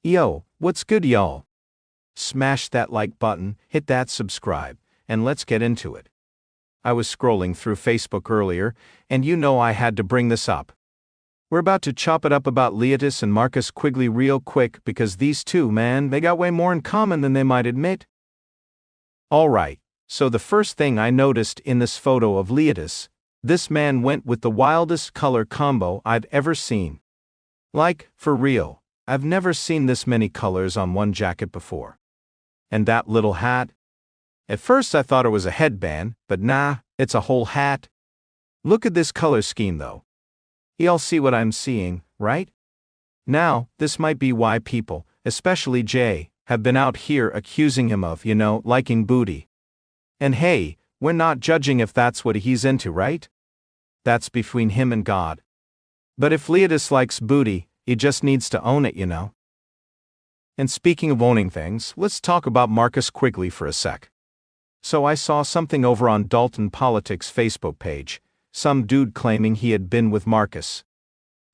Yo, what's good, y'all? Smash that like button, hit that subscribe, and let's get into it. I was scrolling through Facebook earlier, and you know I had to bring this up. We're about to chop it up about Leotis and Marcus Quigley real quick because these two, man, they got way more in common than they might admit. Alright, so the first thing I noticed in this photo of Leotis, this man went with the wildest color combo I've ever seen. Like, for real, I've never seen this many colors on one jacket before. And that little hat? At first I thought it was a headband, but nah, it's a whole hat. Look at this color scheme though. Y'all see what I'm seeing, right? Now, this might be why people, especially Jay, have been out here accusing him of, liking booty. And hey, we're not judging if that's what he's into, right? That's between him and God. But if Leotis likes booty, he just needs to own it, And speaking of owning things, let's talk about Marcus Quigley for a sec. So I saw something over on Dalton Politics' Facebook page, some dude claiming he had been with Marcus.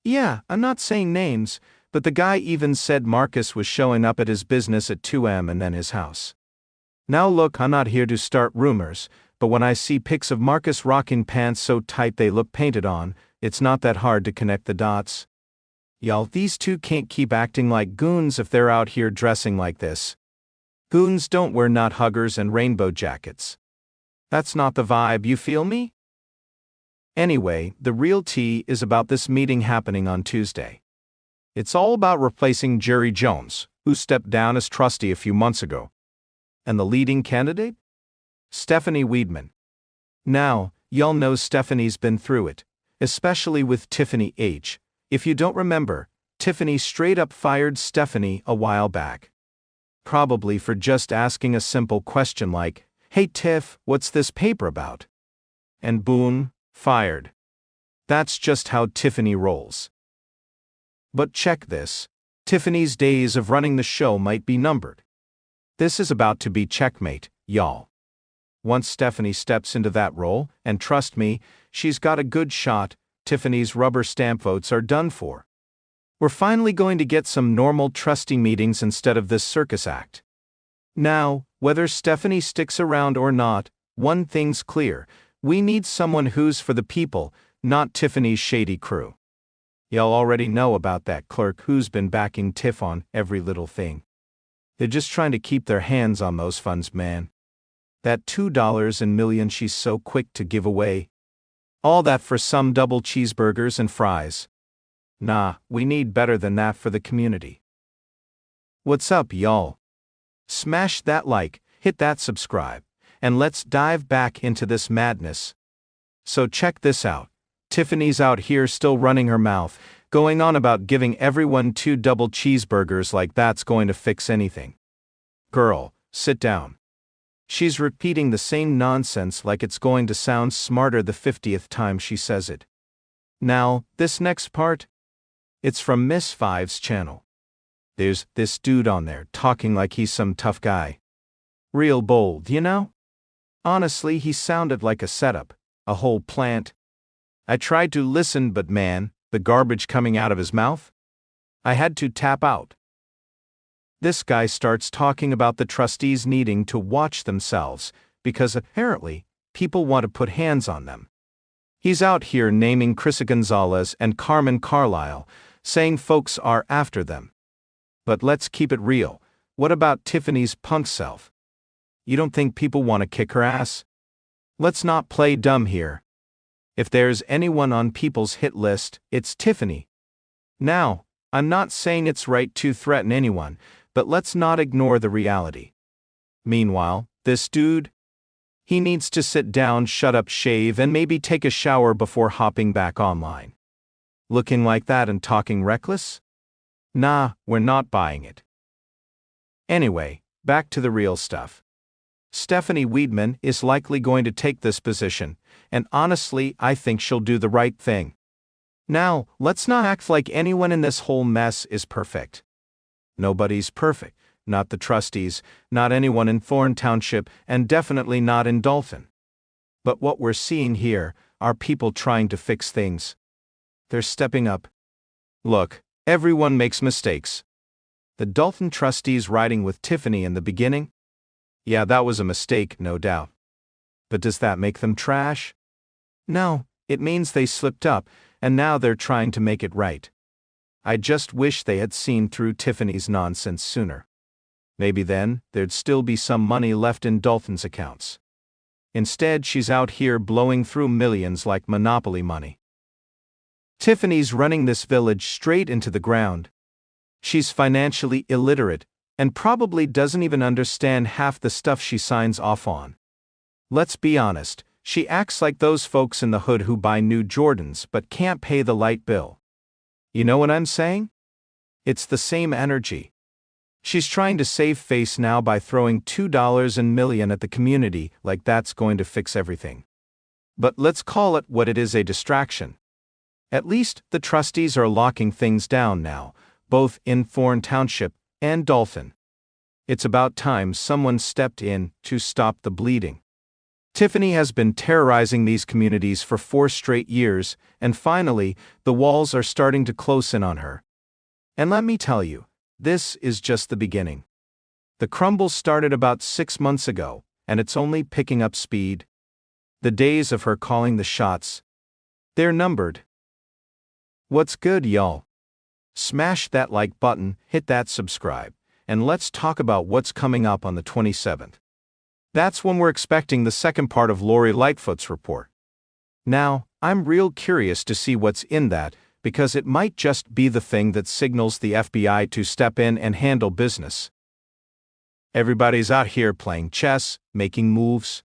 Yeah, I'm not saying names, but the guy even said Marcus was showing up at his business at 2 a.m. and then his house. Now look, I'm not here to start rumors, but when I see pics of Marcus rocking pants so tight they look painted on, it's not that hard to connect the dots. Y'all, these two can't keep acting like goons if they're out here dressing like this. Goons don't wear knot huggers and rainbow jackets. That's not the vibe, you feel me? Anyway, the real tea is about this meeting happening on Tuesday. It's all about replacing Jerry Jones, who stepped down as trustee a few months ago. And the leading candidate? Stephanie Weidman. Now, y'all know Stephanie's been through it, especially with Tiffany H. If you don't remember, Tiffany straight up fired Stephanie a while back. Probably for just asking a simple question like, "Hey Tiff, what's this paper about?" And boom, fired. That's just how Tiffany rolls. But check this. Tiffany's days of running the show might be numbered. This is about to be checkmate, y'all. Once Stephanie steps into that role, and trust me, she's got a good shot, Tiffany's rubber stamp votes are done for. We're finally going to get some normal trustee meetings instead of this circus act. Now, whether Stephanie sticks around or not, one thing's clear. We need someone who's for the people, not Tiffany's shady crew. Y'all already know about that clerk who's been backing Tiff on every little thing. They're just trying to keep their hands on those funds, man. That $2 in million she's so quick to give away. All that for some double cheeseburgers and fries. Nah, we need better than that for the community. What's up, y'all? Smash that like, hit that subscribe, and let's dive back into this madness. So check this out. Tiffany's out here still running her mouth, going on about giving everyone 2 double cheeseburgers like that's going to fix anything. Girl, sit down. She's repeating the same nonsense like it's going to sound smarter the 50th time she says it. Now, this next part? It's from Miss Five's channel. There's this dude on there talking like he's some tough guy. Real bold, Honestly, he sounded like a setup, a whole plant. I tried to listen, but man, the garbage coming out of his mouth? I had to tap out. This guy starts talking about the trustees needing to watch themselves, because apparently, people want to put hands on them. He's out here naming Chrissy Gonzalez and Carmen Carlisle, saying folks are after them. But let's keep it real, what about Tiffany's punk self? You don't think people want to kick her ass? Let's not play dumb here. If there's anyone on people's hit list, it's Tiffany. Now, I'm not saying it's right to threaten anyone, but let's not ignore the reality. Meanwhile, this dude? He needs to sit down, shut up, shave, and maybe take a shower before hopping back online. Looking like that and talking reckless? Nah, we're not buying it. Anyway, back to the real stuff. Stephanie Weidman is likely going to take this position, and honestly, I think she'll do the right thing. Now, let's not act like anyone in this whole mess is perfect. Nobody's perfect, not the trustees, not anyone in Thorne Township, and definitely not in Dalton. But what we're seeing here are people trying to fix things. They're stepping up. Look, everyone makes mistakes. The Dalton trustees riding with Tiffany in the beginning? Yeah, that was a mistake, no doubt. But does that make them trash? No, it means they slipped up, and now they're trying to make it right. I just wish they had seen through Tiffany's nonsense sooner. Maybe then, there'd still be some money left in Dalton's accounts. Instead, she's out here blowing through millions like Monopoly money. Tiffany's running this village straight into the ground. She's financially illiterate, and probably doesn't even understand half the stuff she signs off on. Let's be honest, she acts like those folks in the hood who buy new Jordans but can't pay the light bill. You know what I'm saying? It's the same energy. She's trying to save face now by throwing $2 million at the community like that's going to fix everything. But let's call it what it is, a distraction. At least the trustees are locking things down now, both in Thorn Township and Dalton. It's about time someone stepped in to stop the bleeding. Tiffany has been terrorizing these communities for 4 straight years, and finally, the walls are starting to close in on her. And let me tell you, this is just the beginning. The crumble started about 6 months ago, and it's only picking up speed. The days of her calling the shots, they're numbered. What's good, y'all? Smash that like button, hit that subscribe, and let's talk about what's coming up on the 27th. That's when we're expecting the second part of Lori Lightfoot's report. Now, I'm real curious to see what's in that, because it might just be the thing that signals the FBI to step in and handle business. Everybody's out here playing chess, making moves.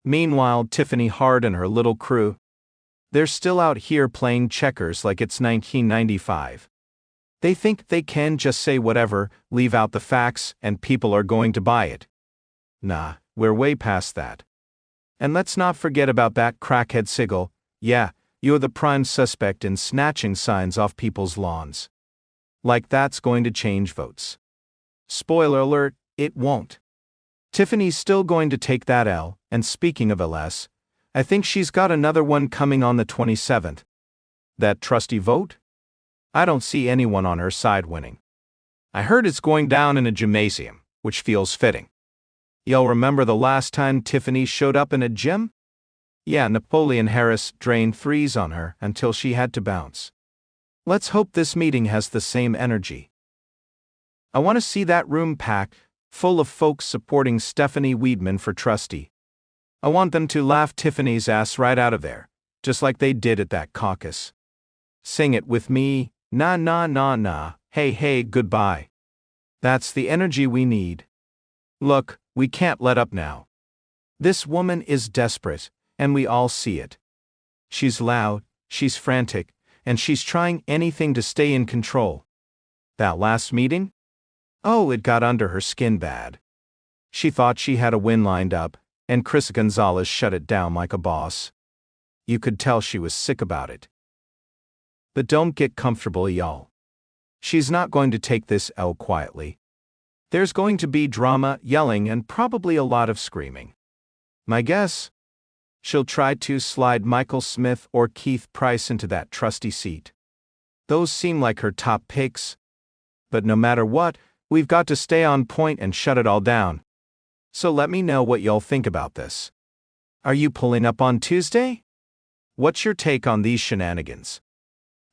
Meanwhile, Tiffany Henyard and her little crew, they're still out here playing checkers like it's 1995. They think they can just say whatever, leave out the facts, and people are going to buy it. Nah, we're way past that. And let's not forget about that crackhead Sigel. Yeah, you're the prime suspect in snatching signs off people's lawns. Like that's going to change votes. Spoiler alert, it won't. Tiffany's still going to take that L, and speaking of LS, I think she's got another one coming on the 27th. That trusty vote? I don't see anyone on her side winning. I heard it's going down in a gymnasium, which feels fitting. Y'all remember the last time Tiffany showed up in a gym? Yeah, Napoleon Harris drained threes on her until she had to bounce. Let's hope this meeting has the same energy. I want to see that room packed, full of folks supporting Stephanie Weidman for trustee. I want them to laugh Tiffany's ass right out of there, just like they did at that caucus. Sing it with me, nah nah nah nah, hey hey goodbye. That's the energy we need. Look, we can't let up now. This woman is desperate, and we all see it. She's loud, she's frantic, and she's trying anything to stay in control. That last meeting? Oh, it got under her skin bad. She thought she had a win lined up, and Chris Gonzalez shut it down like a boss. You could tell she was sick about it. But don't get comfortable, y'all. She's not going to take this L quietly. There's going to be drama, yelling, and probably a lot of screaming. My guess? She'll try to slide Michael Smith or Keith Price into that trustee seat. Those seem like her top picks. But no matter what, we've got to stay on point and shut it all down. So let me know what y'all think about this. Are you pulling up on Tuesday? What's your take on these shenanigans?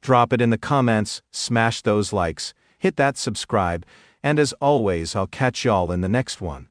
Drop it in the comments, smash those likes, hit that subscribe, and as always, I'll catch y'all in the next one.